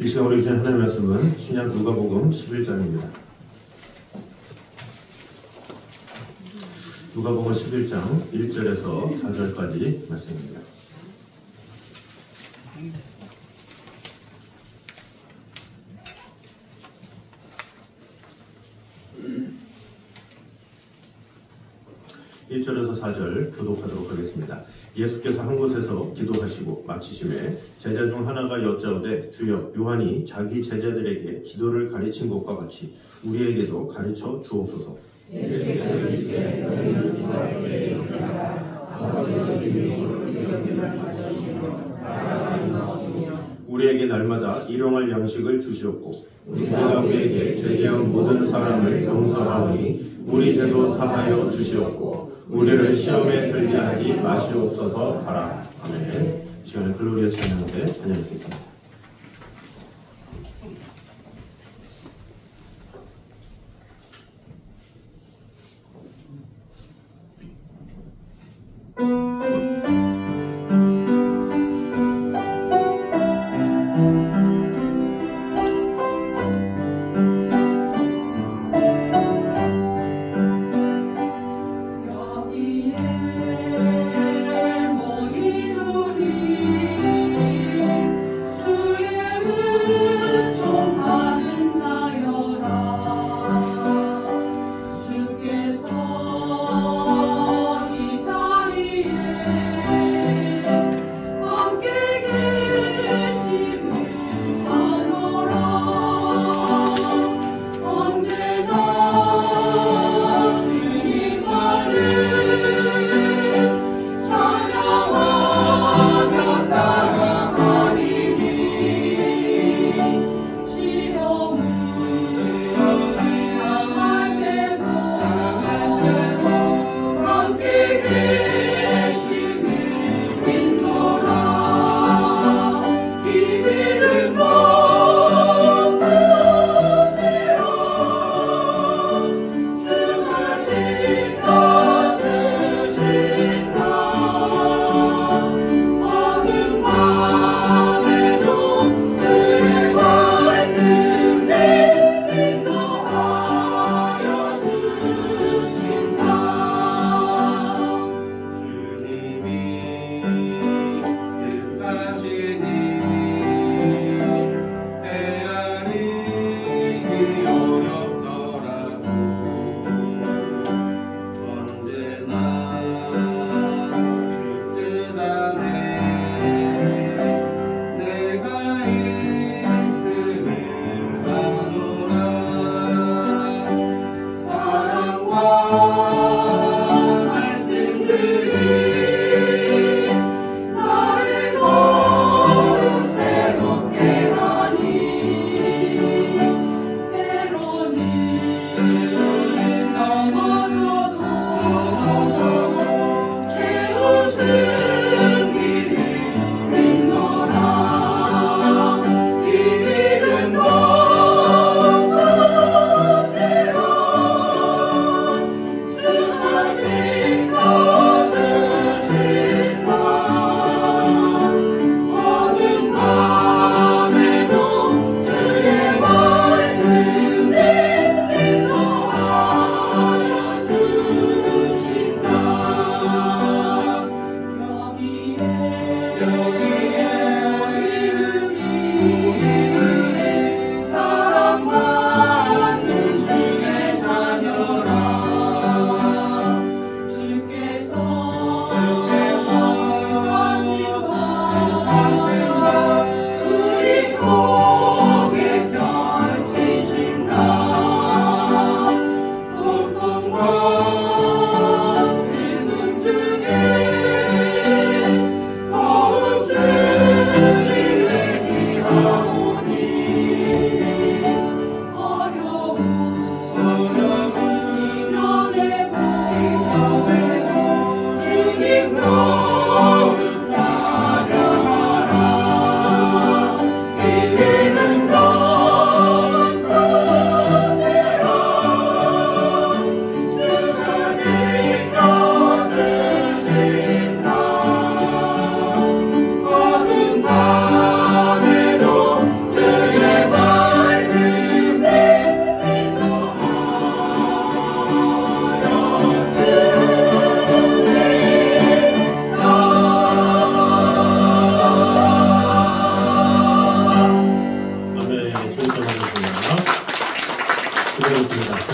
이 시간 우리 주신 하나님의 말씀은 신약 누가복음 11장입니다. 누가복음 11장 1절에서 4절까지 말씀입니다. (1절에서 4절) 교독하도록 하겠습니다. 예수께서 한 곳에서 기도하시고 마치심에 제자 중 하나가 여짜오되 주여 요한이 자기 제자들에게 기도를 가르친 것과 같이 우리에게도 가르쳐 주옵소서. 예수께서 이르시되 너희는 기도할 때에 일어나라 아버지의 이름으로 기도하기를 가르치시고 나라가 임하옵시며 우리에게 날마다 일용할 양식을 주시옵고 우리가 우리에게 죄지은 모든 사람을 용서하오니 우리 죄도 사하여 주시옵고 우리를 시험에 들게 하지 마시옵소서 하라. 아멘. 이 시간에 글로리아 찬양대 찬양하겠습니다.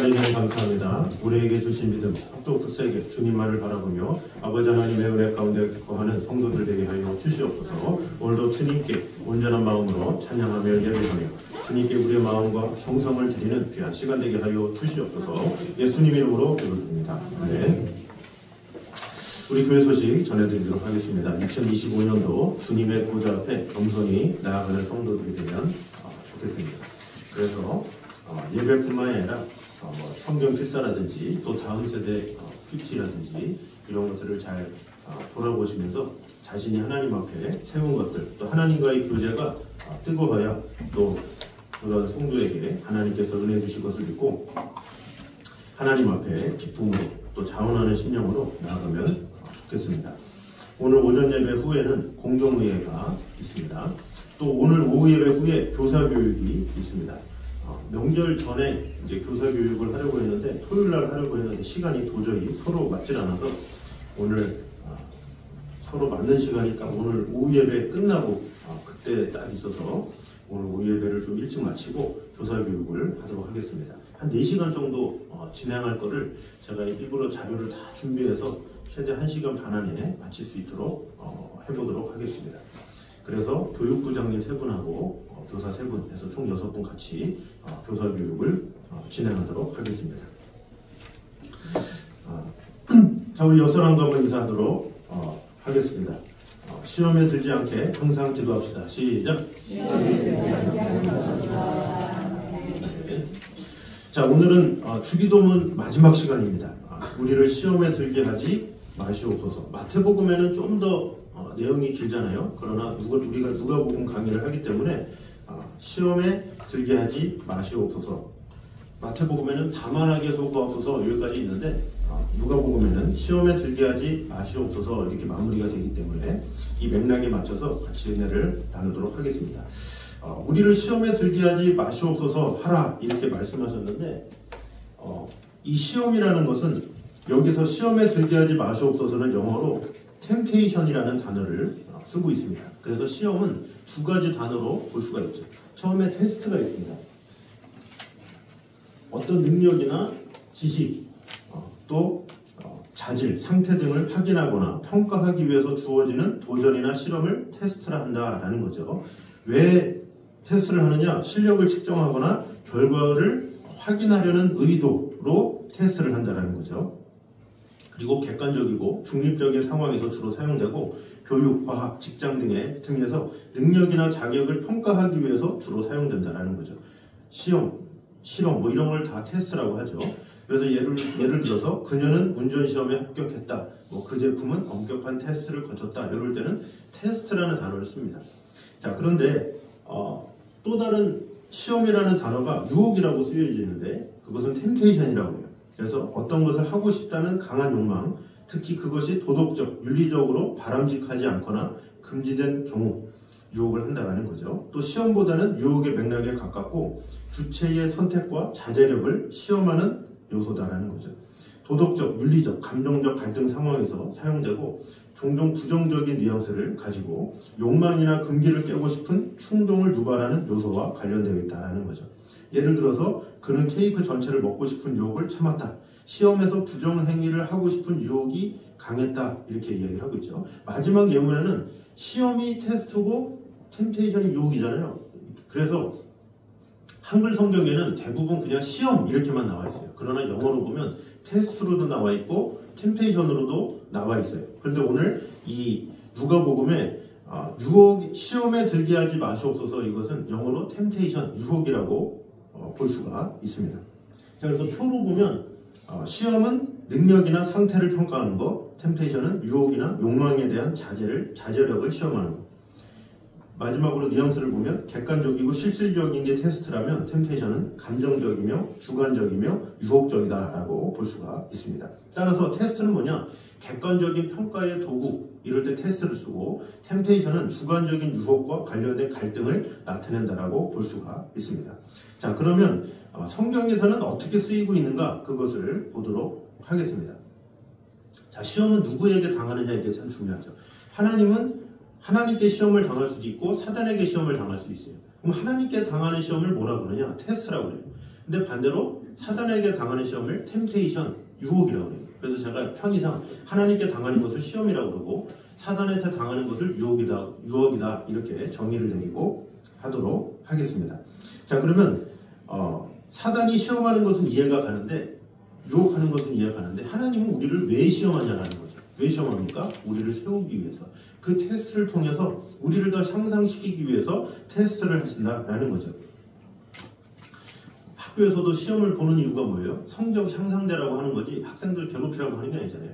하나님 감사합니다. 우리에게 주신 믿음 또 굳세게 주님만을 바라보며 아버지 하나님의 은혜 가운데 거하는 성도들 되게 하여 주시옵소서. 오늘도 주님께 온전한 마음으로 찬양하며 예배하며 주님께 우리의 마음과 정성을 드리는 귀한 시간 되게 하여 주시옵소서. 예수님 이름으로 기도드립니다. 아멘. 우리 교회 소식 전해드리도록 하겠습니다. 2025년도 주님의 보좌 앞에 겸손히 나아가는 성도들이 되면 좋겠습니다. 그래서 예배뿐만 아니라 성경 필사라든지 또 다음 세대 큐티라든지 이런 것들을 잘 돌아보시면서 자신이 하나님 앞에 세운 것들 또 하나님과의 교제가 뜨거워야 또 그런 성도에게 하나님께서 은혜 주실 것을 믿고 하나님 앞에 기쁨으로 또 자원하는 심령으로 나아가면 좋겠습니다. 오늘 오전 예배 후에는 공동의회가 있습니다. 또 오늘 오후 예배 후에 교사교육이 있습니다. 명절 전에 이제 교사교육을 하려고 했는데 토요일날 하려고 했는데 시간이 도저히 서로 맞질 않아서 오늘 서로 맞는 시간이니까 오늘 오후 예배 끝나고 그때 딱 있어서 오늘 오후 예배를 좀 일찍 마치고 교사교육을 하도록 하겠습니다. 한 4시간 정도 진행할 거를 제가 일부러 자료를 다 준비해서 최대 1시간 반 안에 마칠 수 있도록 해보도록 하겠습니다. 그래서 교육부장님 3분하고 교사 3분 해서 총 6분 같이 교사교육을 진행하도록 하겠습니다. 자, 우리 옆사람과 한번 인사하도록 하겠습니다. 시험에 들지 않게 항상 기도합시다. 시작! 자, 오늘은 주기도문 마지막 시간입니다. 우리를 시험에 들게 하지 마시옵소서. 마태복음에는 좀 더 내용이 길잖아요. 그러나 우리가 누가복음 강의를 하기 때문에 시험에 들게 하지 마시옵소서. 마태복음에는 다만하게 소구하옵소서 여기까지 있는데 누가복음에는 시험에 들게 하지 마시옵소서 이렇게 마무리가 되기 때문에 이 맥락에 맞춰서 같이 은혜를 나누도록 하겠습니다. 우리를 시험에 들게 하지 마시옵소서 하라 이렇게 말씀하셨는데 이 시험이라는 것은 여기서 시험에 들게 하지 마시옵소서는 영어로 temptation이라는 단어를 쓰고 있습니다. 그래서 시험은 2가지 단어로 볼 수가 있죠. 처음에 테스트가 있습니다. 어떤 능력이나 지식, 또 자질, 상태 등을 확인하거나 평가하기 위해서 주어지는 도전이나 실험을 테스트라 한다라는 거죠. 왜 테스트를 하느냐? 실력을 측정하거나 결과를 확인하려는 의도로 테스트를 한다는 거죠. 그리고 객관적이고 중립적인 상황에서 주로 사용되고 교육, 과학, 직장 등에서 능력이나 자격을 평가하기 위해서 주로 사용된다는 거죠. 시험, 실험 뭐 이런 걸 다 테스트라고 하죠. 그래서 예를 들어서 그녀는 운전시험에 합격했다. 뭐 그 제품은 엄격한 테스트를 거쳤다. 이럴 때는 테스트라는 단어를 씁니다. 자, 그런데 또 다른 시험이라는 단어가 유혹이라고 쓰여지는데 그것은 템테이션이라고 해요. 그래서 어떤 것을 하고 싶다는 강한 욕망, 특히 그것이 도덕적, 윤리적으로 바람직하지 않거나 금지된 경우 유혹을 한다는 거죠. 또 시험보다는 유혹의 맥락에 가깝고 주체의 선택과 자제력을 시험하는 요소다라는 거죠. 도덕적, 윤리적, 감정적 갈등 상황에서 사용되고 종종 부정적인 뉘앙스를 가지고 욕망이나 금기를 깨고 싶은 충동을 유발하는 요소와 관련되어 있다는 거죠. 예를 들어서 그는 케이크 전체를 먹고 싶은 유혹을 참았다. 시험에서 부정행위를 하고 싶은 유혹이 강했다. 이렇게 이야기를 하고 있죠. 마지막 예문에는 시험이 테스트고 템테이션이 유혹이잖아요. 그래서 한글 성경에는 대부분 그냥 시험 이렇게만 나와 있어요. 그러나 영어로 보면 테스트로도 나와 있고 템테이션으로도 나와 있어요. 그런데 오늘 이 누가복음에 유혹, 시험에 들게 하지 마시옵소서 이것은 영어로 템테이션, 유혹이라고 볼 수가 있습니다. 자, 그래서 표로 보면 시험은 능력이나 상태를 평가하는 것, 템테이션은 유혹이나 욕망에 대한 자제력을 시험하는 것. 마지막으로 뉘앙스를 보면 객관적이고 실질적인 게 테스트라면 템테이션은 감정적이며 주관적이며 유혹적이다라고 볼 수가 있습니다. 따라서 테스트는 뭐냐? 객관적인 평가의 도구, 이럴 때 테스트를 쓰고 템테이션은 주관적인 유혹과 관련된 갈등을 나타낸다라고 볼 수가 있습니다. 자, 그러면 성경에서는 어떻게 쓰이고 있는가? 그것을 보도록 하겠습니다. 자, 시험은 누구에게 당하느냐 이게 참 중요하죠. 하나님께 시험을 당할 수도 있고 사단에게 시험을 당할 수도 있어요. 그럼 하나님께 당하는 시험을 뭐라 그러냐? 테스트라고 그래요. 근데 반대로 사단에게 당하는 시험을 템테이션, 유혹이라고 해요. 그래서 제가 편의상 하나님께 당하는 것을 시험이라고 그러고 사단한테 당하는 것을 유혹이다 이렇게 정의를 내리고 하도록 하겠습니다. 자, 그러면 사단이 시험하는 것은 이해가 가는데 유혹하는 것은 이해가 가는데 하나님은 우리를 왜 시험하냐라는 거죠. 왜 시험합니까? 우리를 세우기 위해서. 그 테스트를 통해서 우리를 더 향상시키기 위해서 테스트를 하신다라는 거죠. 학교에서도 시험을 보는 이유가 뭐예요? 성적 향상되라고 하는 거지 학생들 괴롭히라고 하는 게 아니잖아요.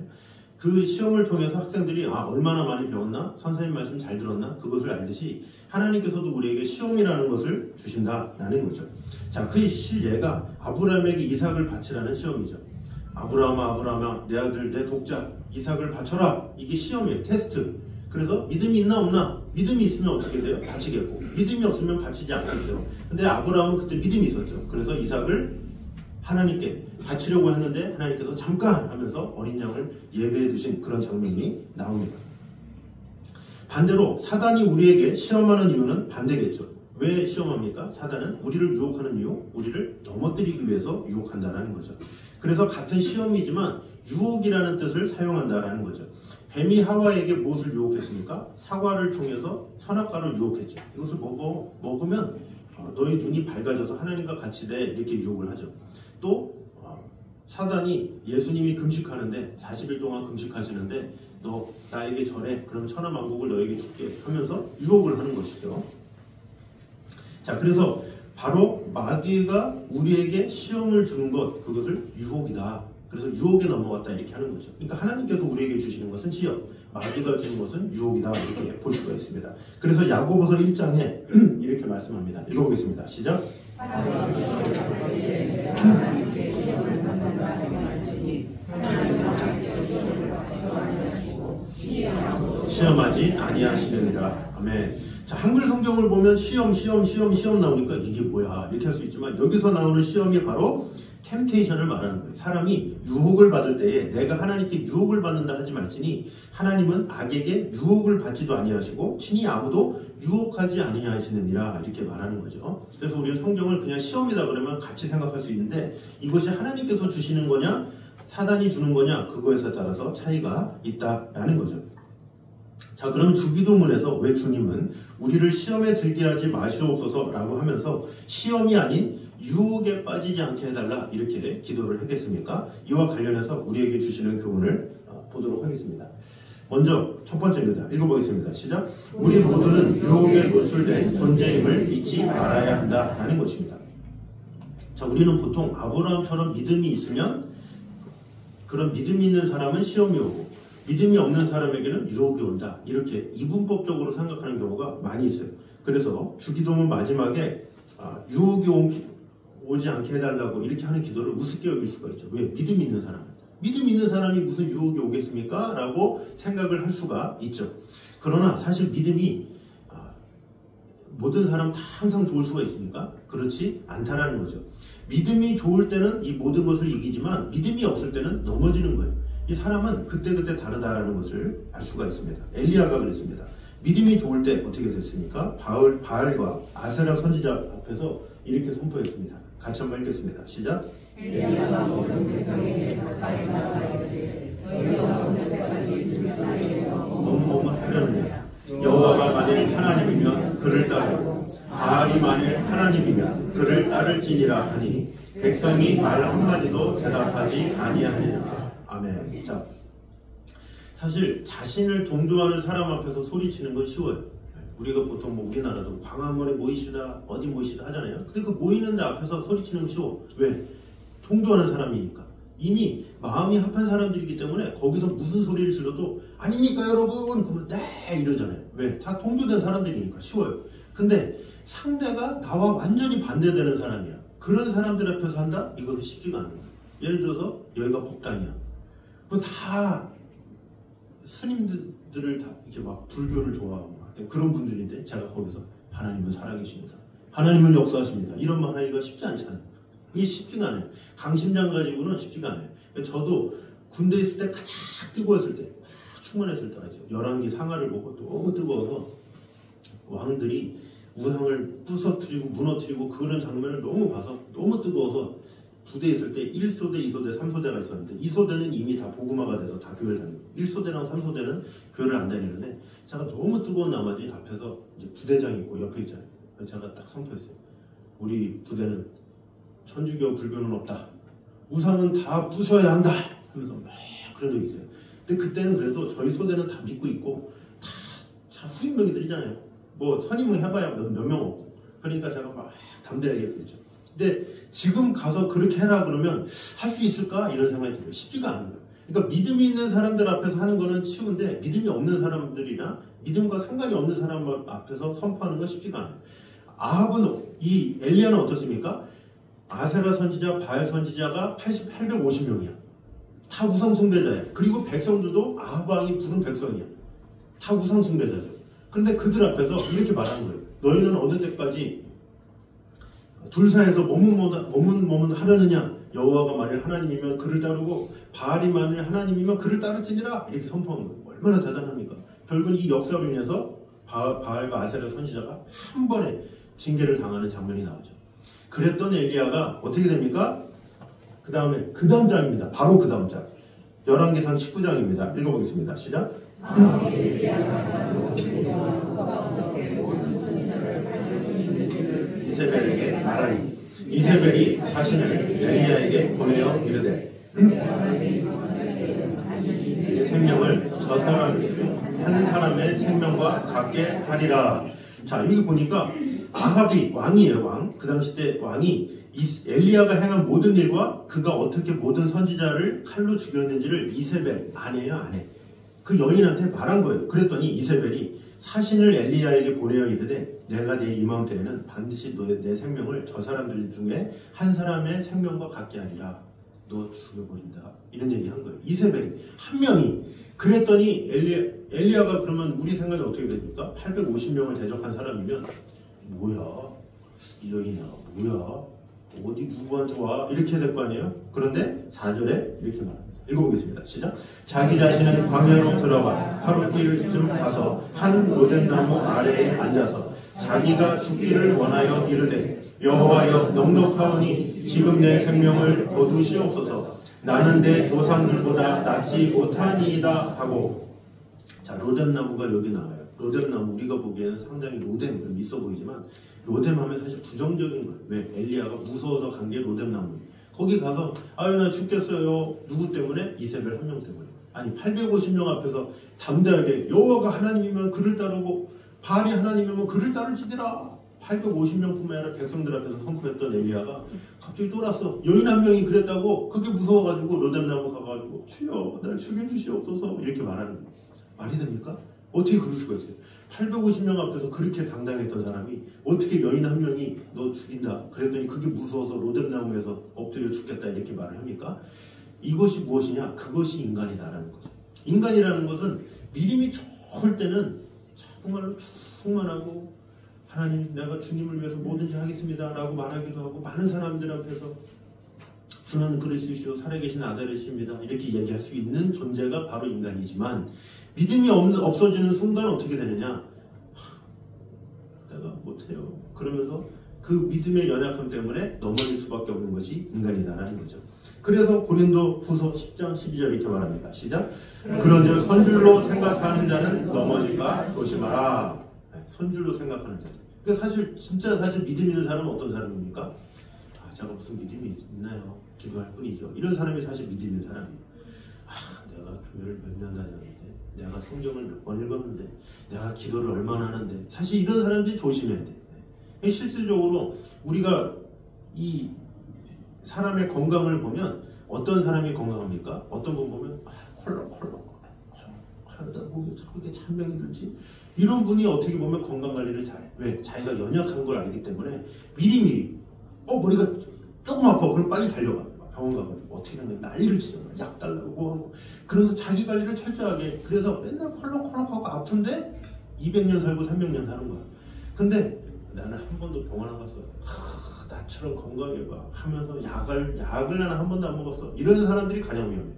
그 시험을 통해서 학생들이 얼마나 많이 배웠나? 선생님 말씀 잘 들었나? 그것을 알듯이 하나님께서도 우리에게 시험이라는 것을 주신다라는 거죠. 자, 그 실예가 아브라함에게 이삭을 바치라는 시험이죠. 아브라함아 내 아들 내 독자 이삭을 바쳐라. 이게 시험이에요. 테스트. 그래서 믿음이 있나 없나? 믿음이 있으면 어떻게 돼요? 바치겠고 믿음이 없으면 바치지 않겠죠. 근데 아브라함은 그때 믿음이 있었죠. 그래서 이삭을 하나님께 바치려고 했는데 하나님께서 잠깐 하면서 어린 양을 예배해 주신 그런 장면이 나옵니다. 반대로 사단이 우리에게 시험하는 이유는 반대겠죠. 왜 시험합니까? 사단은 우리를 유혹하는 이유, 우리를 넘어뜨리기 위해서 유혹한다는 거죠. 그래서 같은 시험이지만 유혹이라는 뜻을 사용한다는 거죠. 뱀이 하와에게 무엇을 유혹했습니까? 사과를 통해서 선악과를 유혹했죠. 이것을 먹으면 너희 눈이 밝아져서 하나님과 같이 돼 이렇게 유혹을 하죠. 또 사단이 예수님이 금식하는데 40일 동안 금식하시는데 너 나에게 절해 그럼 천하만국을 너에게 줄게 하면서 유혹을 하는 것이죠. 자, 그래서 바로 마귀가 우리에게 시험을 주는 것 그것을 유혹이다. 그래서 유혹에 넘어갔다 이렇게 하는 거죠. 그러니까 하나님께서 우리에게 주시는 것은 시험, 마귀가 주는 것은 유혹이다 이렇게 볼 수가 있습니다. 그래서 야고보서 1장에 이렇게 말씀합니다. 읽어보겠습니다. 시작. 시험하지 아니하시느니라. 아멘. 자, 한글 성경을 보면 시험 나오니까 이게 뭐야 이렇게 할 수 있지만 여기서 나오는 시험이 바로 템테이션을 말하는 거예요. 사람이 유혹을 받을 때에 내가 하나님께 유혹을 받는다 하지 말지니 하나님은 악에게 유혹을 받지도 아니하시고 친히 아무도 유혹하지 아니하시느니라 이렇게 말하는 거죠. 그래서 우리가 성경을 그냥 시험이다 그러면 같이 생각할 수 있는데 이것이 하나님께서 주시는 거냐 사단이 주는 거냐 그거에 따라서 차이가 있다라는 거죠. 자, 그럼 주기도문에서 왜 주님은 우리를 시험에 들게 하지 마시옵소서 라고 하면서 시험이 아닌 유혹에 빠지지 않게 해달라 이렇게 기도를 했겠습니까? 이와 관련해서 우리에게 주시는 교훈을 보도록 하겠습니다. 먼저 첫 번째입니다. 읽어보겠습니다. 시작. 우리 모두는 유혹에 노출된 존재임을 잊지 말아야 한다라는 것입니다. 자, 우리는 보통 아브라함처럼 믿음이 있으면 그런 믿음이 있는 사람은 시험이 오고 믿음이 없는 사람에게는 유혹이 온다. 이렇게 이분법적으로 생각하는 경우가 많이 있어요. 그래서 주기도문 마지막에 유혹이 오지 않게 해달라고 이렇게 하는 기도를 우습게 여길 수가 있죠. 왜? 믿음이 있는 사람은. 믿음 있는 사람이 무슨 유혹이 오겠습니까? 라고 생각을 할 수가 있죠. 그러나 사실 믿음이 모든 사람 다 항상 좋을 수가 있습니까? 그렇지 않다라는 거죠. 믿음이 좋을 때는 이 모든 것을 이기지만 믿음이 없을 때는 넘어지는 거예요. 이 사람은 그때그때 다르다라는 것을 알 수가 있습니다. 엘리야가 그랬습니다. 믿음이 좋을 때 어떻게 됐습니까? 바알과 아세라 선지자 앞에서 이렇게 선포했습니다. 같이 한번 읽겠습니다. 시작. 엘리야가 모든 백성에게 가까이 나아가되 너희가 오늘 때까지 그 사이에서 몸은 하려느냐. 여호와가 만일 하나님이면 그를 따르고 바알이 만일 하나님이면 그를 따를지니라 하니 백성이 말 한마디도 대답하지 아니하니라. 아멘. 자, 사실 자신을 동조하는 사람 앞에서 소리치는 건 쉬워요. 우리가 보통 우리나라도 광화문에 모이시다 어디 모이시다 하잖아요. 근데 그 모이는 데 앞에서 소리치는 건 쉬워. 왜? 동조하는 사람이니까. 이미 마음이 합한 사람들이기 때문에 거기서 무슨 소리를 질러도 아닙니까 여러분? 그러면 네 이러잖아요. 왜? 다 동조된 사람들이니까 쉬워요. 근데 상대가 나와 완전히 반대되는 사람이야. 그런 사람들 앞에서 한다? 이것은 쉽지가 않아요. 예를 들어서 여기가 법당이야. 그 다 스님들을 다 이렇게 막 불교를 좋아하고 그런 분들인데 제가 거기서 하나님은 살아계십니다. 하나님은 역사하십니다. 이런 말 하기가 쉽지 않잖아요. 이게 쉽지가 않아요. 강심장 가지고는 쉽지가 않아요. 저도 군대에 있을 때 가장 뜨거웠을 때 충만했을 때가 있어요. 11기 상하를 보고 너무 뜨거워서 왕들이 우상을 부서뜨리고 무너뜨리고 그런 장면을 너무 봐서 너무 뜨거워서 부대 있을 때 1소대, 2소대, 3소대가 있었는데 2소대는 이미 다 복음화가 돼서 다 교회를 다니고 1소대랑 3소대는 교회를 안 다니는데 제가 너무 뜨거운 나머지 앞에서 이제 부대장이 있고 옆에 있잖아요. 제가 딱 선포했어요. 우리 부대는 천주교, 불교는 없다. 우상은 다 부숴야 한다. 하면서 막 그런 적이 있어요. 근데 그때는 그래도 저희 소대는 다 믿고 있고 다 후임병이들이잖아요. 뭐 선임을 해봐야 몇 명 없고. 그러니까 제가 막 담대하게 그랬죠. 근데 지금 가서 그렇게 해라 그러면 할 수 있을까? 이런 생각이 들어요. 쉽지가 않은 거예요. 그러니까 믿음이 있는 사람들 앞에서 하는 거는 쉬운데 믿음이 없는 사람들이나 믿음과 상관이 없는 사람 앞에서 선포하는 건 쉽지가 않아요. 아합은 이 엘리야는 어떻습니까? 아세라 선지자, 바알 선지자가 850명이야. 다 우상 숭배자예요. 그리고 백성들도 아합 왕이 부른 백성이야. 다 우상 숭배자죠. 그런데 그들 앞에서 이렇게 말하는 거예요. 너희는 어느 때까지 둘 사이에서 머문 하려느냐? 여호와가 만일 하나님이면 그를 따르고 바알이 만일 하나님이면 그를 따를지니라. 이렇게 선포하는 거예요. 얼마나 대단합니까? 결국은 이 역사로 인해서 바알과 아세라 선지자가 한 번에 징계를 당하는 장면이 나오죠. 그랬던 엘리야가 어떻게 됩니까? 그 다음 장입니다. 바로 그 다음 장. 열왕기상 19장입니다. 읽어보겠습니다. 시작. 이세벨에게 말하니 이세벨이 자신을 엘리야에게 보내어 이르되 내 생명을 저 사람 중 한 사람의 생명과 같게 하리라. 자, 여기 보니까 아합이 왕이에요. 왕. 그 당시 때 왕이 엘리야가 행한 모든 일과 그가 어떻게 모든 선지자를 칼로 죽였는지를 이세벨, 아내예요, 아내. 그 여인한테 말한 거예요. 그랬더니 이세벨이 사신을 엘리야에게 보내어 이르되 내가 내일 이맘때에는 반드시 내 생명을 저 사람들 중에 한 사람의 생명과 같게 하리라. 너 죽여버린다. 이런 얘기 한 거예요. 이세벨이 한 명이. 그랬더니 엘리야가 그러면 우리 생각이 어떻게 됩니까? 850명을 대적한 사람이면 뭐야? 이 여인아 뭐야? 어디 누구한테 와? 이렇게 될 거 아니에요? 그런데 4절에 이렇게 말합니다. 읽어보겠습니다. 시작. 자기 자신은 광야로 들어가 하루길쯤 가서 한 로뎀나무 아래에 앉아서 자기가 죽기를 원하여 이르되 여호와여 넉넉하오니 지금 내 생명을 거두시옵소서. 나는 내 조상들보다 낫지 못하니이다 하고. 자, 로뎀나무가 여기 나와요. 로뎀나무 우리가 보기에는 상당히 로뎀 있어 보이지만 로뎀 하면 사실 부정적인 거예요. 왜? 엘리야가 무서워서 간 게 로뎀나무. 거기 가서 아유 나 죽겠어요. 누구 때문에? 이세벨 한 명 때문에. 아니 850명 앞에서 담대하게 여호와가 하나님이면 그를 따르고 바알이 하나님이면 그를 따를지니라. 850명 뿐만 아니라 백성들 앞에서 선포했던 엘리야가 갑자기 쫄았어. 여인 한 명이 그랬다고 그게 무서워가지고 로뎀나무 가가지고 주여 날 죽여주시옵소서 이렇게 말하는 거예요. 말이 됩니까? 어떻게 그럴 수가 있어요? 850명 앞에서 그렇게 당당했던 사람이 어떻게 여인 한 명이 너 죽인다 그랬더니 그게 무서워서 로뎀나무에서 엎드려 죽겠다 이렇게 말을 합니까? 이것이 무엇이냐? 그것이 인간이다라는 거죠. 인간이라는 것은 믿음이 좋을 때는 정말로 충만하고 하나님 내가 주님을 위해서 뭐든지 하겠습니다 라고 말하기도 하고 많은 사람들 앞에서 주는 그리스도시요 살아계신 아들이십니다 이렇게 얘기할 수 있는 존재가 바로 인간이지만 믿음이 없어지는 순간 어떻게 되느냐? 내가 못해요. 그러면서 그 믿음의 연약함 때문에 넘어질 수밖에 없는 것이 인간이다라는 거죠. 그래서 고린도 후서 10장 12절 이렇게 말합니다. 시작. 그런즉 선줄로 생각하는 자는 넘어질까 조심하라. 선줄로 생각하는 자. 그러니까 사실 믿음 있는 사람은 어떤 사람입니까? 아, 제가 무슨 믿음이 있나요? 기도할 뿐이죠. 이런 사람이 사실 믿음 있는 사람이에요. 아, 내가 교회를 몇 년 다녔는데, 내가 성경을 몇 번 읽었는데, 내가 기도를 얼마나 하는데, 사실 이런 사람들이 조심해야 돼. 실질적으로 우리가 이 사람의 건강을 보면 어떤 사람이 건강합니까? 어떤 분 보면 콜록콜록 하다 보면 자꾸 이게 찬병이 들지. 이런 분이 어떻게 보면 건강 관리를 잘해. 왜? 자기가 연약한 걸 알기 때문에 미리미리 머리가 조금 아파. 그럼 빨리 달려가. 병원 가가지고 어떻게 하면 난리를 치죠. 약 달라고 하고. 그래서 자기 관리를 철저하게. 그래서 맨날 콜록콜록하고 아픈데 200년 살고 300년 사는 거야. 근데 나는 한 번도 병원 안 갔어. 나처럼 건강해 봐 하면서 약을 나는 한 번도 안 먹었어. 이런 사람들이 가장 위험해.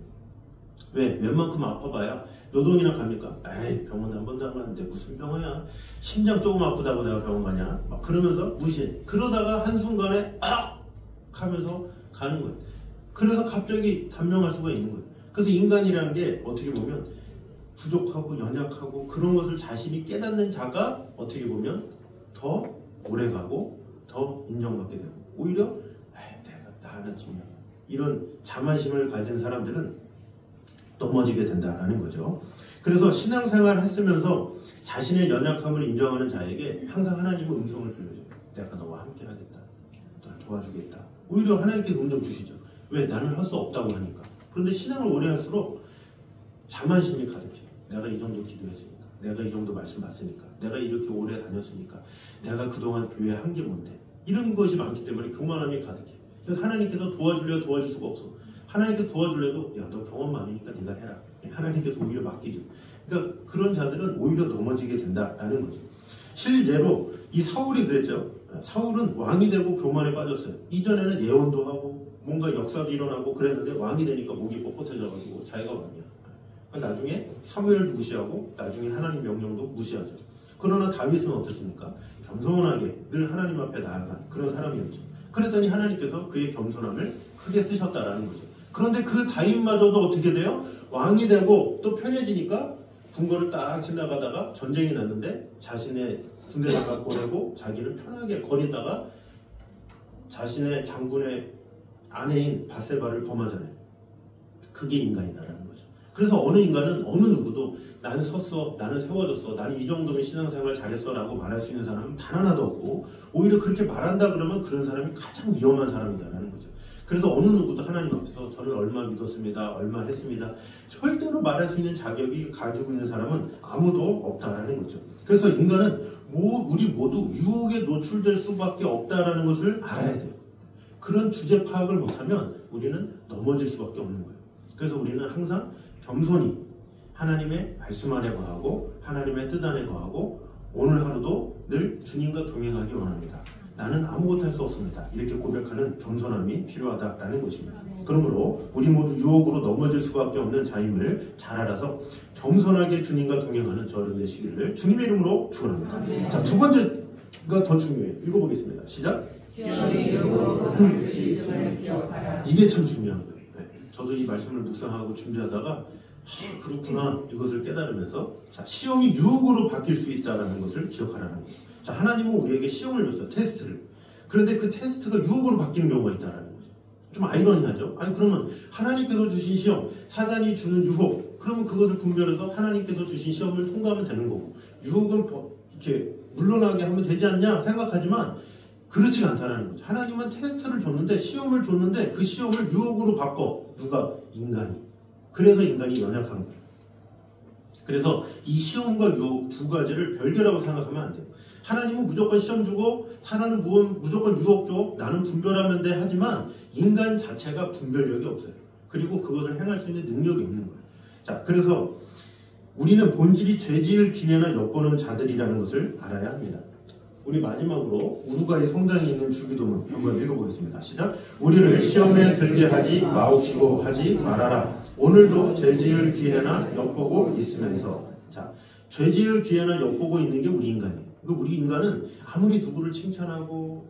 왜? 웬만큼 아파봐야 요동이나 갑니까? 에이 병원 한 번도 안 갔는데 무슨 병원이야. 심장 조금 아프다고 내가 병원 가냐. 막 그러면서 무시해. 그러다가 한순간에 하면서 가는 거예요. 그래서 갑자기 단명할 수가 있는 거예요. 그래서 인간이라는 게 어떻게 보면 부족하고 연약하고 그런 것을 자신이 깨닫는 자가 어떻게 보면 더 오래가고 더 인정받게 되고, 오히려 내가 나 하나 지면 이런 자만심을 가진 사람들은 넘어지게 된다라는 거죠. 그래서 신앙생활을 했으면서 자신의 연약함을 인정하는 자에게 항상 하나님은 음성을 들려줘요. 내가 너와 함께 하겠다. 너를 도와주겠다. 오히려 하나님께서 음성 주시죠. 왜? 나는 할 수 없다고 하니까. 그런데 신앙을 오래 할수록 자만심이 가득해요. 내가 이 정도 기도했으니까, 내가 이 정도 말씀 받으니까, 내가 이렇게 오래 다녔으니까, 내가 그동안 교회에 한 게 뭔데, 이런 것이 많기 때문에 교만함이 가득해요. 그래서 하나님께서 도와줄 수가 없어. 하나님께서 도와주려도 야, 너 경험 많으니까 네가 해라. 하나님께서 오히려 맡기죠. 그러니까 그런 자들은 오히려 넘어지게 된다라는 거죠. 실제로 이 사울이 그랬죠. 사울은 왕이 되고 교만에 빠졌어요. 이전에는 예언도 하고 뭔가 역사도 일어나고 그랬는데 왕이 되니까 목이 뻣뻣해져가지고 자기가 왕이야. 나중에 사무엘도 무시하고 나중에 하나님 명령도 무시하죠. 그러나 다윗은 어땠습니까? 겸손하게 늘 하나님 앞에 나아간 그런 사람이었죠. 그랬더니 하나님께서 그의 겸손함을 크게 쓰셨다라는 거죠. 그런데 그 다윗마저도 어떻게 돼요? 왕이 되고 또 편해지니까 궁궐을 딱 지나가다가 전쟁이 났는데 자신의 군대를 갖고 보내고 자기는 편하게 거리다가 자신의 장군의 아내인 바세바를 범하잖아요. 그게 인간이다라는 거죠. 그래서 어느 인간은 어느 누구도 나는 섰어, 나는 세워졌어, 나는 이 정도면 신앙생활 잘했어 라고 말할 수 있는 사람은 단 하나도 없고, 오히려 그렇게 말한다 그러면 그런 사람이 가장 위험한 사람이다라는 거죠. 그래서 어느 누구도 하나님 앞에서 저는 얼마 믿었습니다, 얼마 했습니다, 절대로 말할 수 있는 자격이 가지고 있는 사람은 아무도 없다라는 거죠. 그래서 인간은 우리 모두 유혹에 노출될 수밖에 없다라는 것을 알아야 돼요. 그런 주제 파악을 못하면 우리는 넘어질 수밖에 없는 거예요. 그래서 우리는 항상 겸손히 하나님의 말씀 안에 거하고 하나님의 뜻 안에 거하고 오늘 하루도 늘 주님과 동행하기 원합니다. 나는 아무것도 할 수 없습니다. 이렇게 고백하는 겸손함이 필요하다라는 것입니다. 그러므로 우리 모두 유혹으로 넘어질 수밖에 없는 자임을 잘 알아서 겸손하게 주님과 동행하는 저를 되시기를 주님의 이름으로 축원합니다. 자, 두 번째가 더 중요해요. 읽어보겠습니다. 시작. 이게 참 중요한 거예요. 저도 이 말씀을 묵상하고 준비하다가 그렇구나 이것을 깨달으면서, 자, 시험이 유혹으로 바뀔 수 있다는 것을 기억하라는 거예요. 자, 하나님은 우리에게 시험을 줬어요. 테스트를. 그런데 그 테스트가 유혹으로 바뀌는 경우가 있다는 거죠. 좀 아이러니하죠. 아니 그러면 하나님께서 주신 시험, 사단이 주는 유혹, 그러면 그것을 분별해서 하나님께서 주신 시험을 통과하면 되는 거고, 유혹은 이렇게 물러나게 하면 되지 않냐 생각하지만 그렇지가 않다는 거죠. 하나님은 테스트를 줬는데, 시험을 줬는데 그 시험을 유혹으로 바꿔. 누가? 인간이. 그래서 인간이 연약한 거예요. 그래서 이 시험과 유혹 두 가지를 별개라고 생각하면 안 돼요. 하나님은 무조건 시험 주고 사단은 무조건 유혹 줘. 나는 분별하면 돼. 하지만 인간 자체가 분별력이 없어요. 그리고 그것을 행할 수 있는 능력이 없는 거예요. 자, 그래서 우리는 본질이 죄지을 기회나 엿보는 자들이라는 것을 알아야 합니다. 우리 마지막으로 우루과이 성당에 있는 주기도문 한번 읽어보겠습니다. 시작. 우리를 시험에 들게 하지 마옵시고 하지 말아라. 오늘도 죄지을 기회나 엿보고 있으면서. 자, 죄지을 기회나 엿보고 있는 게 우리 인간이에요. 우리 인간은 아무리 누구를 칭찬하고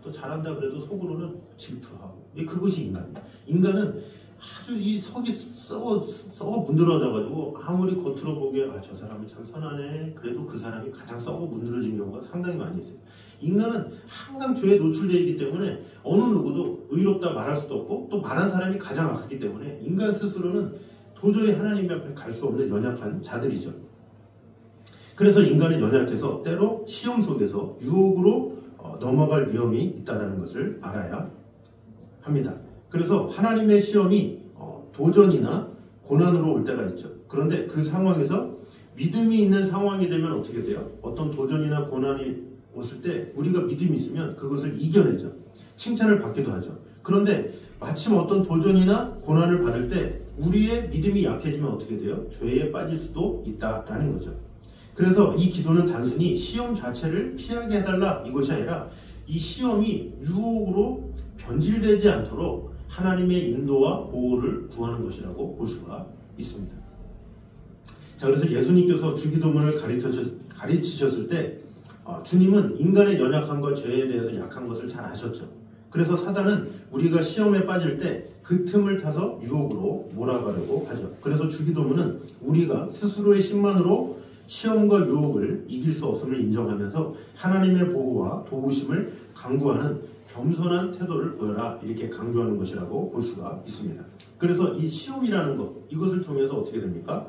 또 잘한다 그래도 속으로는 질투하고, 그것이 인간이에요. 인간은 아주 이 속이 썩어 문드러져가지고 아무리 겉으로 보기에 저 사람이 참 선하네, 그래도 그 사람이 가장 썩어 문드러진 경우가 상당히 많이 있어요. 인간은 항상 죄에 노출되어 있기 때문에 어느 누구도 의롭다 말할 수도 없고, 또 말한 사람이 가장 악하기 때문에 인간 스스로는 도저히 하나님 앞에 갈 수 없는 연약한 자들이죠. 그래서 인간은 연약해서 때로 시험 속에서 유혹으로 넘어갈 위험이 있다는 것을 알아야 합니다. 그래서 하나님의 시험이 도전이나 고난으로 올 때가 있죠. 그런데 그 상황에서 믿음이 있는 상황이 되면 어떻게 돼요? 어떤 도전이나 고난이 왔을 때 우리가 믿음이 있으면 그것을 이겨내죠. 칭찬을 받기도 하죠. 그런데 마침 어떤 도전이나 고난을 받을 때 우리의 믿음이 약해지면 어떻게 돼요? 죄에 빠질 수도 있다라는 거죠. 그래서 이 기도는 단순히 시험 자체를 피하게 해달라 이것이 아니라 이 시험이 유혹으로 변질되지 않도록 하나님의 인도와 보호를 구하는 것이라고 볼 수가 있습니다. 자, 그래서 예수님께서 주기도문을 가르치셨을 때 주님은 인간의 연약함과 죄에 대해서 약한 것을 잘 아셨죠. 그래서 사단은 우리가 시험에 빠질 때 그 틈을 타서 유혹으로 몰아가려고 하죠. 그래서 주기도문은 우리가 스스로의 힘만으로 시험과 유혹을 이길 수 없음을 인정하면서 하나님의 보호와 도우심을 강구하는 겸손한 태도를 보여라, 이렇게 강조하는 것이라고 볼 수가 있습니다. 그래서 이 시험이라는 것, 이것을 통해서 어떻게 됩니까?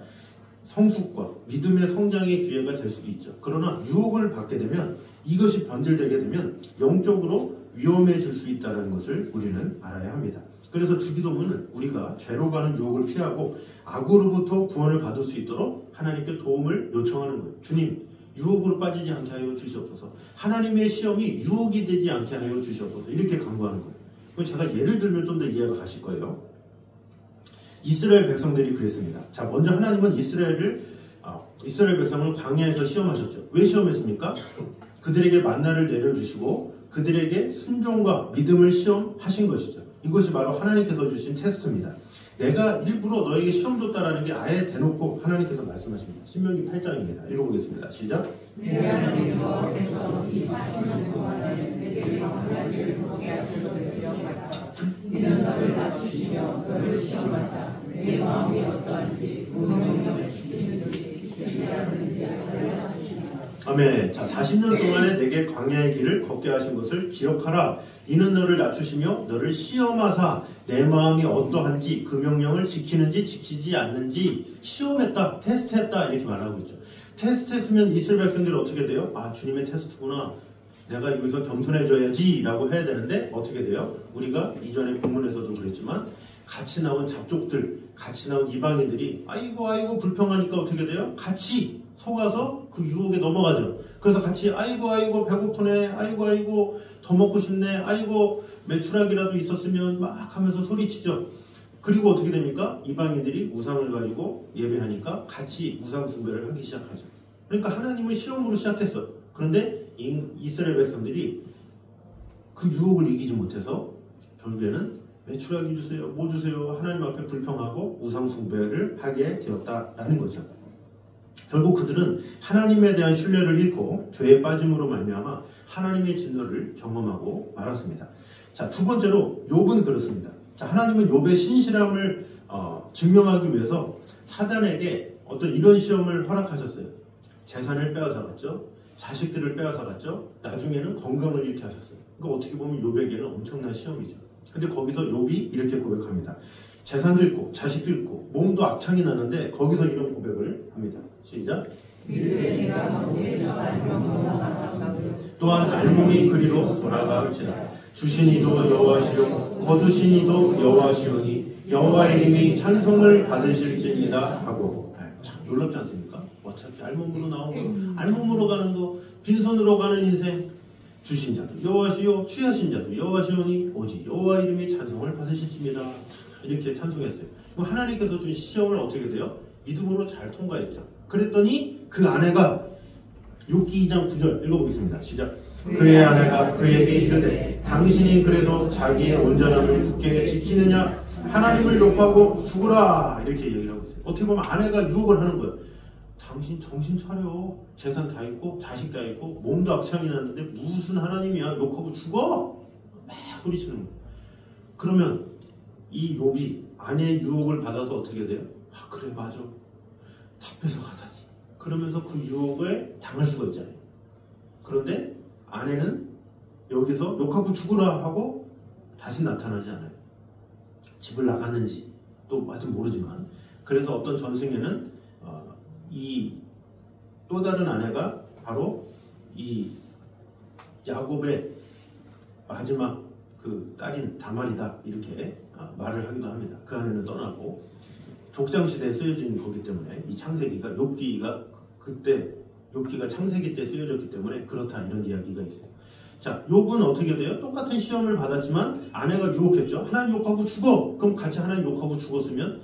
성숙과 믿음의 성장의 기회가 될 수도 있죠. 그러나 유혹을 받게 되면, 이것이 변질되게 되면 영적으로 위험해질 수 있다는 것을 우리는 알아야 합니다. 그래서 주기도문은 우리가 죄로 가는 유혹을 피하고 악으로부터 구원을 받을 수 있도록 하나님께 도움을 요청하는 거예요. 주님, 유혹으로 빠지지 않게 하여 주시옵소서. 하나님의 시험이 유혹이 되지 않게 하여 주시옵소서. 이렇게 간구하는 거예요. 제가 예를 들면 좀 더 이해가 가실 거예요. 이스라엘 백성들이 그랬습니다. 자, 먼저 하나님은 이스라엘 백성을 광야에서 시험하셨죠. 왜 시험했습니까? 그들에게 만나를 내려주시고 그들에게 순종과 믿음을 시험하신 것이죠. 이것이 바로 하나님께서 주신 테스트입니다. 내가 일부러 너에게 시험 줬다라는 게 아예 대놓고 하나님께서 말씀하십니다. 신명기 8장입니다. 읽어보겠습니다. 시작. 내 하나님 여호와께서 이 40년 동안은 내게 광야를 보게 하신 것을 기억하라. 이는 너를 낮추시며 너를 시험하사 내 마음이 어떠한지 그 명령을 지키는지 지키지 않는지 알려 하시리라. 아멘. 자, 40년 동안에 내게 광야의 길을 걷게 하신 것을 기억하라. 이는 너를 낮추시며 너를 시험하사 내 마음이 어떠한지 그 명령을 지키는지 지키지 않는지 시험했다, 테스트했다, 이렇게 말하고 있죠. 테스트했으면 이스라엘 백성들이 어떻게 돼요? 아, 주님의 테스트구나. 내가 여기서 겸손해져야지 라고 해야 되는데 어떻게 돼요? 우리가 이전에 본문에서도 그랬지만 같이 나온 잡족들, 같이 나온 이방인들이 아이고 불평하니까 어떻게 돼요? 같이 속아서 그 유혹에 넘어가죠. 그래서 같이 아이고 배고프네, 아이고 더 먹고 싶네, 아이고 메추라기라도 있었으면 막 하면서 소리치죠. 그리고 어떻게 됩니까? 이방인들이 우상을 가지고 예배하니까 같이 우상 숭배를 하기 시작하죠. 그러니까 하나님은 시험으로 시작했어요. 그런데 이스라엘 백성들이 그 유혹을 이기지 못해서 결국에는 메추라기 주세요, 뭐 주세요, 하나님 앞에 불평하고 우상 숭배를 하게 되었다라는 거죠. 결국 그들은 하나님에 대한 신뢰를 잃고 죄에 빠짐으로 말미암아 하나님의 진노를 경험하고 말았습니다. 자, 두 번째로 욥은 그렇습니다. 자, 하나님은 욥의 신실함을 증명하기 위해서 사단에게 어떤 이런 시험을 허락하셨어요. 재산을 빼앗아갔죠. 자식들을 빼앗아갔죠. 나중에는 건강을 잃게 하셨어요. 그러니까 어떻게 보면 욥에게는 엄청난 시험이죠. 근데 거기서 욥이 이렇게 고백합니다. 재산도 잃고 자식도 잃고 몸도 악창이 나는데 거기서 이런 고백을 합니다. 시작. 또한 알몸이 그리로 돌아갈지라 주신 이도 여호와시요 거두신 이도 여호와시오니 여호와의 이름이 찬송을 받으실지니라 하고. 참 놀랍지 않습니까? 어차피 알몸으로 나오고 알몸으로 가는 거, 빈손으로 가는 인생, 주신 자도 여호와시요 취하신 자도 여호와시오니 오직 여호와 이름이 찬송을 받으실지니라, 이렇게 찬송했어요. 그럼 하나님께서 준 시험을 어떻게 돼요? 믿음으로 잘 통과했죠. 그랬더니 그 아내가 욥기 2장 9절 읽어보겠습니다. 시작. 그의 아내가 그에게 이르되 당신이 그래도 자기의 온전함을 굳게 지키느냐? 하나님을 욕하고 죽으라, 이렇게 얘기를 하고 있어요. 어떻게 보면 아내가 유혹을 하는 거예요. 당신 정신 차려. 재산 다 있고 자식 다 있고 몸도 악창이 났는데 무슨 하나님이야, 욕하고 죽어, 막 소리치는 거예요. 그러면 이 욥이 아내의 유혹을 받아서 어떻게 돼요? 아, 그래 맞아, 다 뺏어가다니, 그러면서 그 유혹을 당할 수가 있잖아요. 그런데 아내는 여기서 욕하고 죽으라 하고 다시 나타나지 않아요. 집을 나갔는지 또 아직 모르지만, 그래서 어떤 전승에는 이 또 다른 아내가 바로 이 야곱의 마지막 그 딸인 다말이다, 이렇게 말을 하기도 합니다. 그 아내는 떠나고 족장시대에 쓰여진 거기 때문에 이 창세기가 욥기가 그때 욥기가 창세기 때 쓰여졌기 때문에 그렇다, 이런 이야기가 있어요. 자, 욥은 어떻게 돼요? 똑같은 시험을 받았지만 아내가 유혹했죠. 하나님 욕하고 죽어. 그럼 같이 하나님 욕하고 죽었으면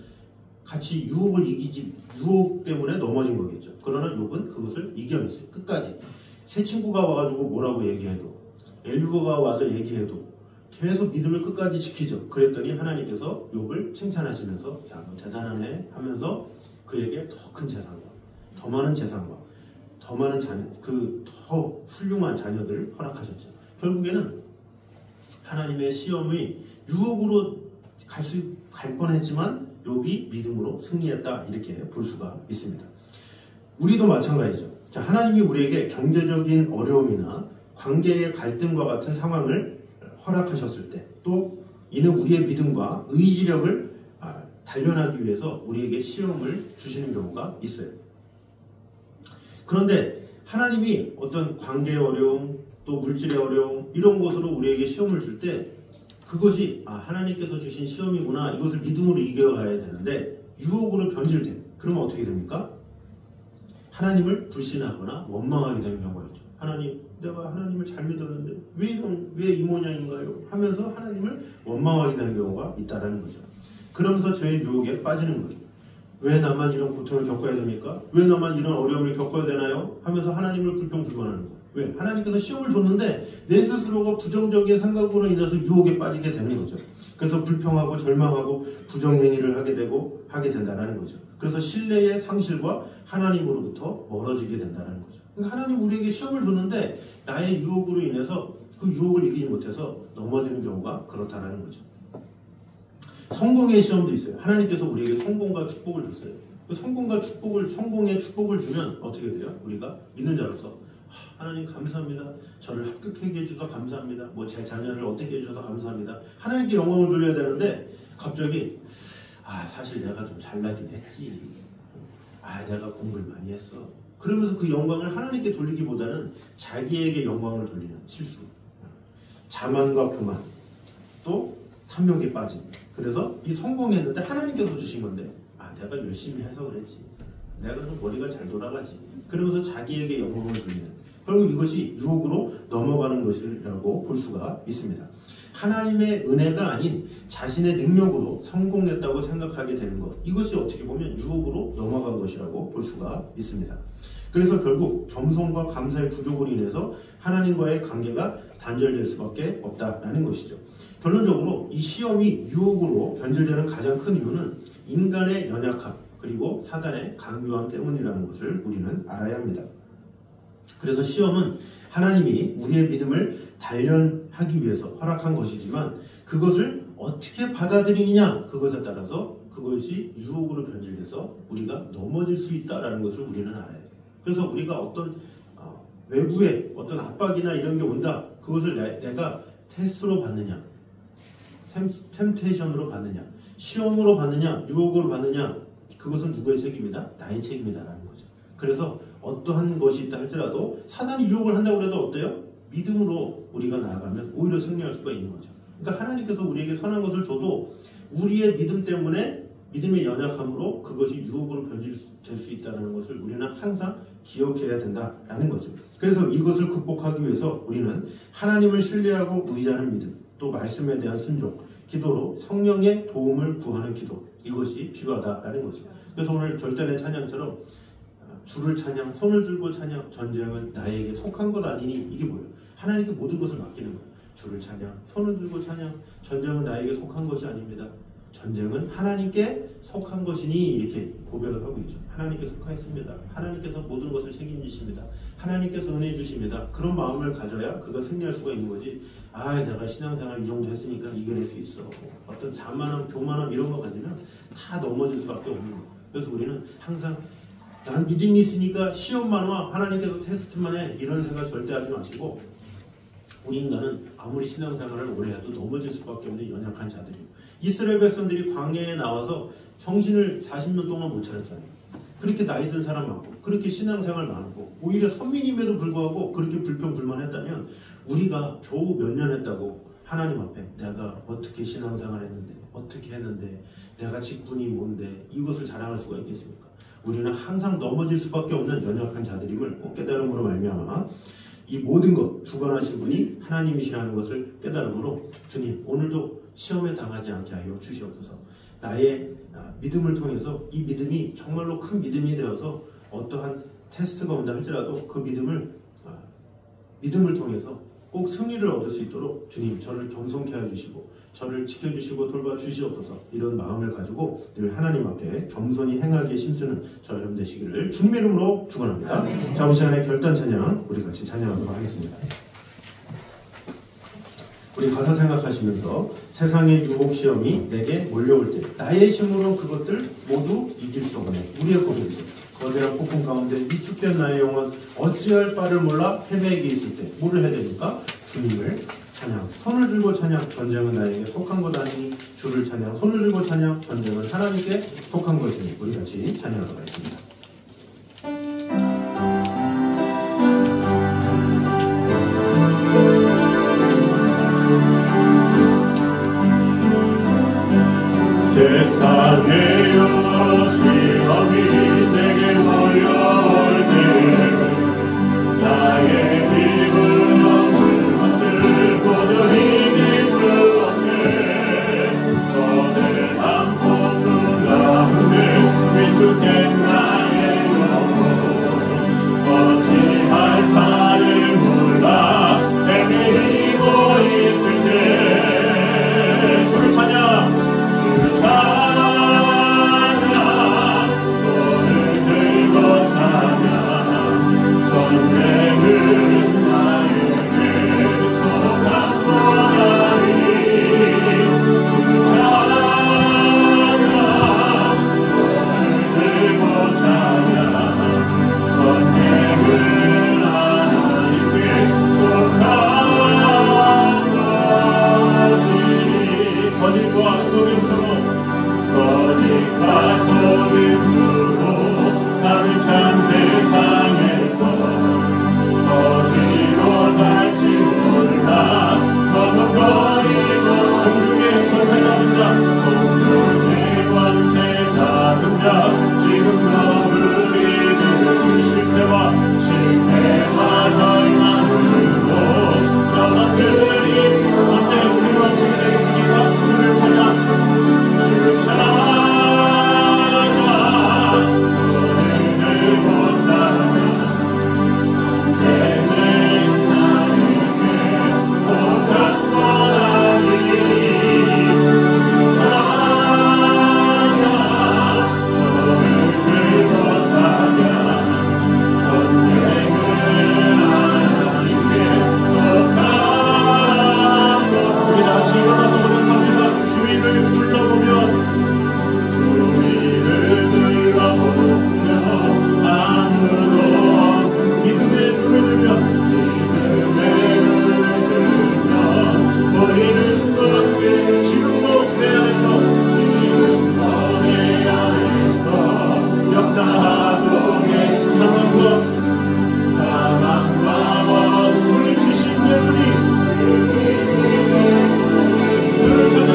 같이 유혹을 이기지, 유혹 때문에 넘어진 거겠죠. 그러나 욥은 그것을 이겨냈어요. 끝까지. 새 친구가 와가지고 뭐라고 얘기해도, 엘리후가 와서 얘기해도 계속 믿음을 끝까지 지키죠. 그랬더니 하나님께서 욥을 칭찬하시면서 야, 너 대단하네 하면서 그에게 더 큰 재산과 더 많은 재산과 더 많은 자녀, 그 더 훌륭한 자녀들을 허락하셨죠. 결국에는 하나님의 시험이 유혹으로 갈 뻔했지만 욥이 믿음으로 승리했다 이렇게 볼 수가 있습니다. 우리도 마찬가지죠. 자, 하나님이 우리에게 경제적인 어려움이나 관계의 갈등과 같은 상황을 허락하셨을 때 또 이는 우리의 믿음과 의지력을 단련하기 위해서 우리에게 시험을 주시는 경우가 있어요. 그런데 하나님이 어떤 관계의 어려움 또 물질의 어려움 이런 것으로 우리에게 시험을 줄 때 그것이 하나님께서 주신 시험이구나 이것을 믿음으로 이겨가야 되는데 유혹으로 변질돼. 그러면 어떻게 됩니까? 하나님을 불신하거나 원망하게 되는 경우가 있죠. 하나님, 내가 하나님을 잘 믿었는데 왜 이 모양인가요? 하면서 하나님을 원망하게 되는 경우가 있다는 거죠. 그러면서 죄의 유혹에 빠지는 거죠. 왜 나만 이런 고통을 겪어야 됩니까? 왜 나만 이런 어려움을 겪어야 되나요? 하면서 하나님을 불평불만하는 거예요. 왜? 하나님께서 시험을 줬는데 내 스스로가 부정적인 생각으로 인해서 유혹에 빠지게 되는 거죠. 그래서 불평하고 절망하고 부정행위를 하게 된다는 거죠. 그래서 신뢰의 상실과 하나님으로부터 멀어지게 된다는 거죠. 그러니까 하나님 우리에게 시험을 줬는데 나의 유혹으로 인해서 그 유혹을 이기지 못해서 넘어지는 경우가 그렇다는 거죠. 성공의 시험도 있어요. 하나님께서 우리에게 성공과 축복을 줬어요. 그 성공의 축복을 주면 어떻게 돼요? 우리가 믿는 자로서 하나님 감사합니다. 저를 합격하게 해주셔서 감사합니다. 제 자녀를 어떻게 해주셔서 감사합니다. 하나님께 영광을 돌려야 되는데 갑자기 사실 내가 좀 잘나긴 했지. 내가 공부를 많이 했어. 그러면서 그 영광을 하나님께 돌리기보다는 자기에게 영광을 돌리는 실수. 자만과 교만 또 탐욕에 빠짐. 그래서 이 성공했는데 하나님께서 주신 건데 내가 열심히 해서 그랬지. 내가 좀 머리가 잘 돌아가지. 그러면서 자기에게 영광을 돌리는. 결국 이것이 유혹으로 넘어가는 것이라고 볼 수가 있습니다. 하나님의 은혜가 아닌 자신의 능력으로 성공했다고 생각하게 되는 것. 이것이 어떻게 보면 유혹으로 넘어간 것이라고 볼 수가 있습니다. 그래서 결국 겸손과 감사의 부족으로 인해서 하나님과의 관계가 단절될 수밖에 없다라는 것이죠. 결론적으로 이 시험이 유혹으로 변질되는 가장 큰 이유는 인간의 연약함 그리고 사단의 강요함 때문이라는 것을 우리는 알아야 합니다. 그래서 시험은 하나님이 우리의 믿음을 단련하기 위해서 허락한 것이지만 그것을 어떻게 받아들이느냐 그것에 따라서 그것이 유혹으로 변질돼서 우리가 넘어질 수 있다는 것을 우리는 알아야 돼요. 그래서 우리가 어떤 외부의 어떤 압박이나 이런 게 온다 그것을 내가 테스트로 받느냐 템테이션으로 받느냐 시험으로 받느냐 유혹으로 받느냐 그것은 누구의 책임이다? 나의 책임이다라는 거죠. 그래서 어떠한 것이 있다 할지라도 사단이 유혹을 한다고 해도 어때요? 믿음으로 우리가 나아가면 오히려 승리할 수가 있는 거죠. 그러니까 하나님께서 우리에게 선한 것을 줘도 우리의 믿음 때문에 믿음의 연약함으로 그것이 유혹으로 변질될 수 있다는 것을 우리는 항상 기억해야 된다라는 거죠. 그래서 이것을 극복하기 위해서 우리는 하나님을 신뢰하고 의지하는 믿음 또 말씀에 대한 순종 기도로 성령의 도움을 구하는 기도 이것이 필요하다라는 거죠. 그래서 오늘 절단의 찬양처럼 주를 찬양, 손을 들고 찬양, 전쟁은 나에게 속한 것 아니니 이게 뭐예요? 하나님께 모든 것을 맡기는 거예요. 주를 찬양, 손을 들고 찬양, 전쟁은 나에게 속한 것이 아닙니다. 전쟁은 하나님께 속한 것이니 이렇게 고백을 하고 있죠. 하나님께 속하였습니다. 하나님께서 모든 것을 책임지십니다. 하나님께서 은혜 주십니다. 그런 마음을 가져야 그가 승리할 수가 있는 거지. 내가 신앙생활 이 정도 했으니까 이겨낼 수 있어. 어떤 자만함, 교만함 이런 거 가지면 다 넘어질 수밖에 없는 거예요. 그래서 우리는 항상 난 믿음이 있으니까 시험만 와 하나님께서 테스트만 해 이런 생각 절대 하지 마시고 우리 인간은 아무리 신앙생활을 오래 해도 넘어질 수밖에 없는 연약한 자들이에요. 이스라엘 백성들이 광야에 나와서 정신을 40년 동안 못 차렸잖아요. 그렇게 나이 든 사람 많고 그렇게 신앙생활 많고 오히려 선민임에도 불구하고 그렇게 불평불만했다면 우리가 겨우 몇 년 했다고 하나님 앞에 내가 어떻게 신앙생활 했는데 어떻게 했는데 내가 직분이 뭔데 이것을 자랑할 수가 있겠습니까? 우리는 항상 넘어질 수밖에 없는 연약한 자들임을 꼭 깨달음으로 말미암아 이 모든 것 주관하신 분이 하나님이시라는 것을 깨달음으로 주님 오늘도 시험에 당하지 않게 하여 주시옵소서. 나의 믿음을 통해서 이 믿음이 정말로 큰 믿음이 되어서 어떠한 테스트가 온다 할지라도 그 믿음을 통해서 꼭 승리를 얻을 수 있도록 주님 저를 겸손케 해주시고 저를 지켜주시고 돌봐주시옵소서. 이런 마음을 가지고 늘 하나님 앞에 겸손히 행하기에 힘쓰는 저 여러분 되시기를 주님의 이름으로 축원합니다. 자, 우리 시간에 결단 찬양 우리 같이 찬양하도록 하겠습니다. 우리 가사 생각하시면서 세상의 유혹 시험이 내게 몰려올 때 나의 힘으로 그것들 모두 이길 수 없네. 우리의 고백이죠. 거대한 폭풍 가운데 위축된 나의 영혼 어찌할 바를 몰라 헤매게 있을 때 뭐를 해야 됩니까? 주님을 찬양. 손을 들고 찬양. 전쟁은 나에게 속한 것 아니니 주를 찬양. 손을 들고 찬양. 전쟁은 하나님께 속한 것이니. 우리 같이 찬양하도록 하겠습니다. 세상의 시험이 내게 몰려올 때 나의 힘은 없는 것들 모두 이길 수 없네. 거대한 폭풍 가운데 위축된 나의 영혼 어찌할 바를 몰라 헤매이고 있을 때 주를 찬양. 손을 들고 찬양. 전쟁은 나에게 속한 것 아니니 찬양. 손을 들고 찬양. 전쟁은 하나님께 속한 것이. 거짓과 속임수로 거짓과 속임수로 나는 참 세상에서 어디로 갈지 몰라. 머뭇거리고 공중의 권세 잡은 자 공중의 권세 잡은 자 지금 너희들은 실패와 절망으로 넘어뜨린 이때 우리는 어떻게 되겠습니까? 주를 찬양. 주를 찬양. 손을 들고 찬양. 전쟁은 나에게 속한 것 아니니 찬양. 손을 들고 찬양. 전쟁은 하나님께 속한 것. 우리 다 같이 일어나서 고백합니다. 주의를 둘러보면 주위를 둘러보며 아무도 믿음의 눈을 들면 믿음의 눈을 들며 보이는 것들 지금도 내 안에서 지금도 내 안에서 역사하고 계신 사망과 물리치신 예수님 주를 찬양.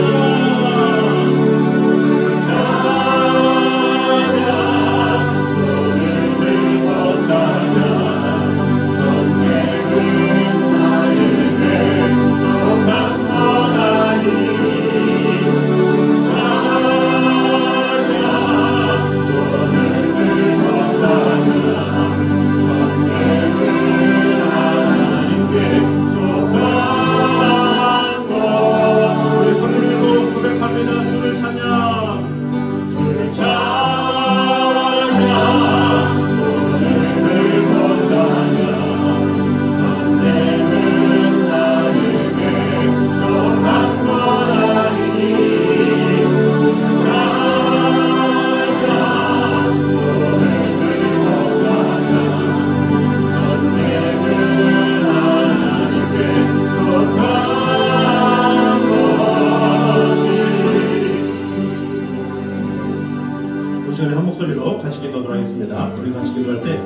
우리 손을 들고 고백합니다. 주를 찬양. 주를 찬양. 손을 들고 찬양. 전쟁은 나에게 속한 것 아니니 찬양. 손을 들고 찬양. 전쟁은 하나님께 속한 시간에 한 목소리로 같이 기도하도록 하겠습니다. 우리 같이 기도할 때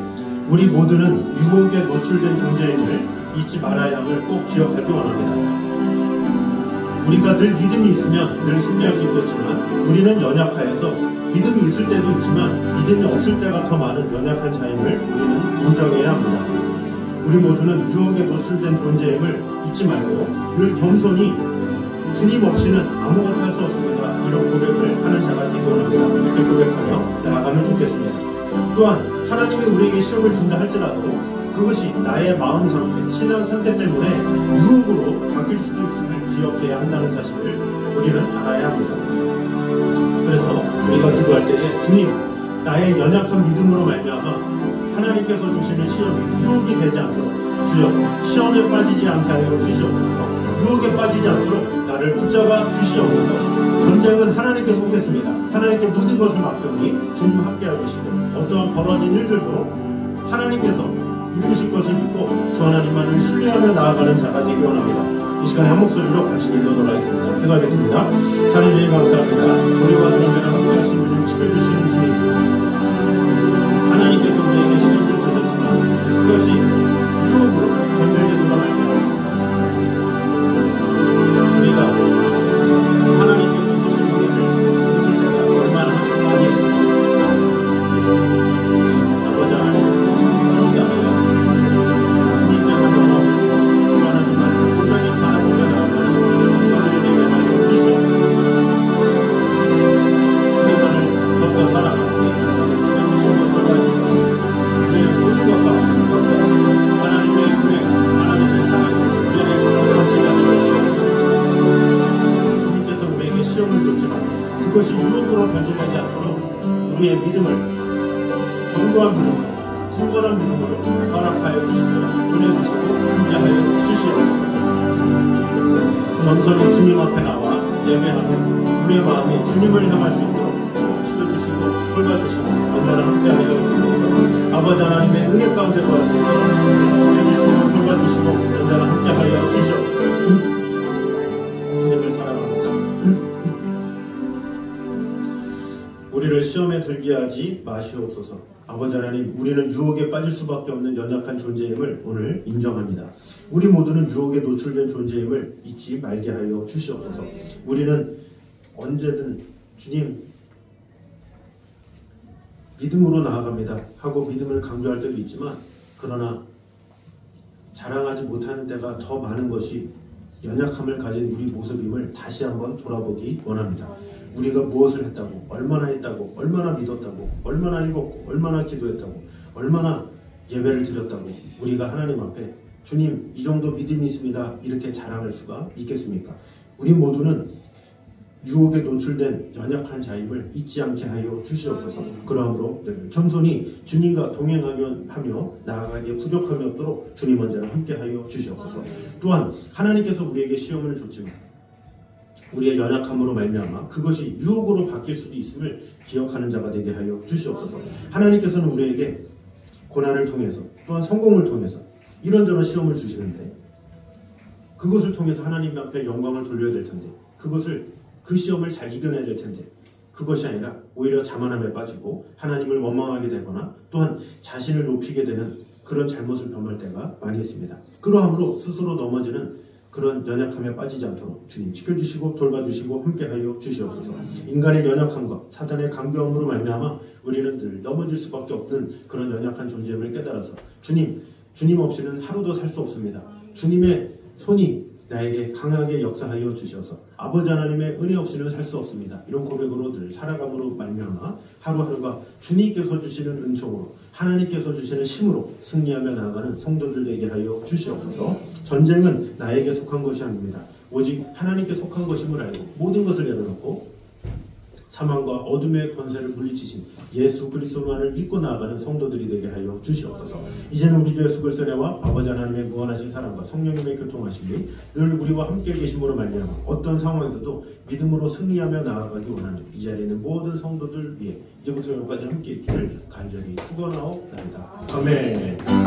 우리 모두는 유혹에 노출된 존재임을 잊지 말아야 함을 꼭 기억하기 원합니다. 우리가 늘 믿음이 있으면 늘 승리할 수 있겠지만 우리는 연약하여서 믿음이 있을 때도 있지만 믿음이 없을 때가 더 많은 연약한 자임을 우리는 인정해야 합니다. 우리 모두는 유혹에 노출된 존재임을 잊지 말고 늘 겸손히 주님 없이는 아무것도 할 수 없습니다. 이런 고백을 하는 자가 되기 원합니다. 이렇게 고백하며 나아가면 좋겠습니다. 또한 하나님이 우리에게 시험을 준다 할지라도 그것이 나의 마음 상태, 신앙 상태 때문에 유혹으로 바뀔 수도 있음을 기억해야 한다는 사실을 우리는 알아야 합니다. 그래서 우리가 기도할 때에 주님, 나의 연약한 믿음으로 말미암아 하나님께서 주시는 시험이 유혹이 되지 않도록 주여 시험에 빠지지 않게 하여 주시옵소서. 유혹에 빠지지 않도록 나를 붙잡아 주시옵소서. 전쟁은 하나님께 속했습니다. 하나님께 모든 것을 맡겼니 주님 함께해 주시고 어떠한 벌어진 일들도 하나님께서 이루실 것을 믿고 주 하나님만을 신뢰하며 나아가는 자가 되기 원합니다. 이 시간에 한 목소리로 같이 기도하도록 하겠습니다. 기도하겠습니다. 하나님 주님 감사합니다. 우리와 은혜를 함께 하신 분을 지켜주시는 주님, 하나님께서 우리에게 시험을 주셨지만 그것이 유혹으로 변질되도록 할까요? 우리가 하나님께서 주신 은혜를 보실 때가 얼마나 많이 있습니까? 아버지 하나님 감사합니다. 주님께서 너무 주 하나님만 온전히 바라보며 나아가는 우리 성도들에게 하여 주시옵소서. 주님만을 더욱더 사랑하고 지켜주시고 돌봐주시고 우리의 모든 것과 역사하시고 하나님의 은혜, 하나님의 사랑, 우리에게 가치가 되어주시옵소서. 주님께서 우리에게 시험을 줬지만 그것이 유혹으로 변질되지 않도록 우리의 믿음을 견고한 믿음으로, 굳건한 믿음으로 허락하여 주시고 보내주시고 함께하여 주시옵소서. 겸손히 주님 앞에 나와 예배하며 우리의 마음이 주님을 향할 수 있도록 지켜주시고 돌봐주시고 언제나 함께하여 주시옵소서. 아버지 하나님의 은혜 가운데 거할 수 있도록 지켜주시고 돌봐주시고 언제나 함께하여 주시옵소서. 주님을 사랑합니다. 우리를 시험에 들게 하지 마시옵소서. 아버지 하나님, 우리는 유혹에 빠질 수밖에 없는 연약한 존재임을 오늘 인정합니다. 우리 모두는 유혹에 노출된 존재임을 잊지 말게 하여 주시옵소서. 우리는 언제든 주님 믿음으로 나아갑니다 하고 믿음을 강조할 때도 있지만, 그러나 자랑하지 못하는 때가 더 많은 것이 연약함을 가진 우리 모습임을 다시 한번 돌아보기 원합니다. 우리가 무엇을 했다고, 얼마나 했다고, 얼마나 믿었다고, 얼마나 읽었고, 얼마나 기도했다고, 얼마나 예배를 드렸다고 우리가 하나님 앞에 주님 이 정도 믿음이 있습니다 이렇게 자랑할 수가 있겠습니까? 우리 모두는 유혹에 노출된 연약한 자임을 잊지 않게 하여 주시옵소서. 그러므로 늘 겸손히 주님과 동행하며 나아가기에 부족함이 없도록 주님 언제나 함께하여 주시옵소서. 또한 하나님께서 우리에게 시험을 줬지만 우리의 연약함으로 말미암아 그것이 유혹으로 바뀔 수도 있음을 기억하는 자가 되게 하여 주시옵소서. 하나님께서는 우리에게 고난을 통해서 또한 성공을 통해서 이런저런 시험을 주시는데 그것을 통해서 하나님 앞에 영광을 돌려야 될 텐데 그 시험을 잘 이겨내야 될 텐데 그것이 아니라 오히려 자만함에 빠지고 하나님을 원망하게 되거나 또한 자신을 높이게 되는 그런 잘못을 범할 때가 많이 있습니다. 그러함으로 스스로 넘어지는 그런 연약함에 빠지지 않도록 주님 지켜주시고 돌봐주시고 함께하여 주시옵소서. 인간의 연약함과 사탄의 강교함으로 말미암아 우리는 늘 넘어질 수밖에 없는 그런 연약한 존재임을 깨달아서 주님 없이는 하루도 살 수 없습니다. 주님의 손이 나에게 강하게 역사하여 주셔서 아버지 하나님의 은혜 없이는 살 수 없습니다. 이런 고백으로 늘 살아감으로 말미암아 하루하루가 주님께서 주시는 은총으로 하나님께서 주시는 힘으로 승리하며 나아가는 성도들 되게 하여 주시옵소서. 전쟁은 나에게 속한 것이 아닙니다. 오직 하나님께 속한 것임을 알고 모든 것을 내려놓고 사망과 어둠의 권세를 물리치신 예수 그리스도만을 믿고 나아가는 성도들이 되게 하여 주시옵소서. 이제는 우리 주 예수 그리스도의 은혜와 아버지 하나님의 무한하신 사랑과 성령님의 교통하심이 늘 우리와 함께 계심으로 말미암아 어떤 상황에서도 믿음으로 승리하며 나아가기 원하는 이 자리에 있는 모든 성도들 위해 이제부터 여기까지 함께 있기를 간절히 축원하옵나이다. 아멘.